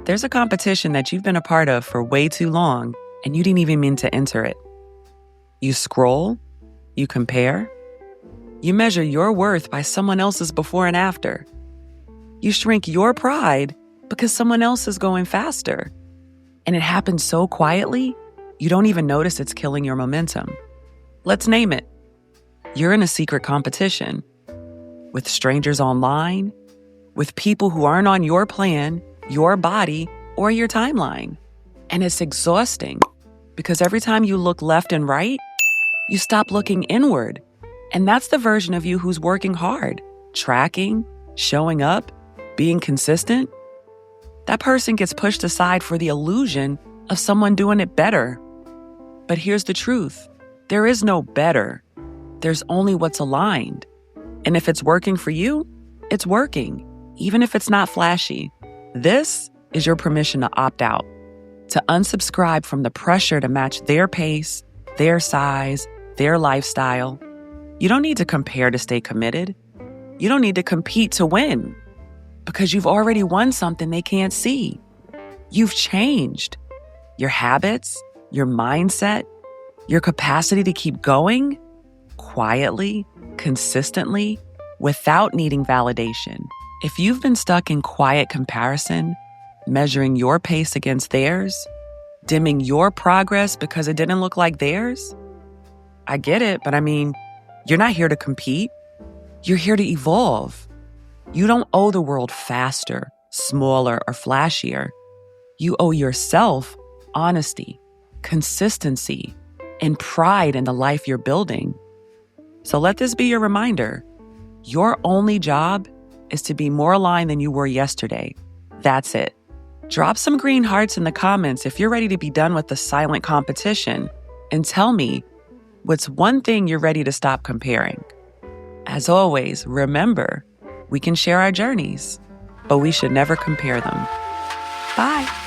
There's a competition that you've been a part of for way too long, and you didn't even mean to enter it. You scroll, you compare, you measure your worth by someone else's before and after. You shrink your pride because someone else is going faster. And it happens so quietly, you don't even notice it's killing your momentum. Let's name it. You're in a secret competition with strangers online, with people who aren't on your plan, your body, or your timeline. And it's exhausting because every time you look left and right, you stop looking inward. And that's the version of you who's working hard, tracking, showing up, being consistent. That person gets pushed aside for the illusion of someone doing it better. But here's the truth. There is no better. There's only what's aligned. And if it's working for you, it's working, even if it's not flashy. This is your permission to opt out, to unsubscribe from the pressure to match their pace, their size, their lifestyle. You don't need to compare to stay committed. You don't need to compete to win because you've already won something they can't see. You've changed your habits, your mindset, your capacity to keep going quietly, consistently, without needing validation. If you've been stuck in quiet comparison, measuring your pace against theirs, dimming your progress because it didn't look like theirs, I get it, but you're not here to compete. You're here to evolve. You don't owe the world faster, smaller, or flashier. You owe yourself honesty, consistency, and pride in the life you're building. So let this be your reminder. Your only job is to be more aligned than you were yesterday. That's it. Drop some green hearts in the comments if you're ready to be done with the silent competition, and tell me what's one thing you're ready to stop comparing. As always, remember, we can share our journeys, but we should never compare them. Bye.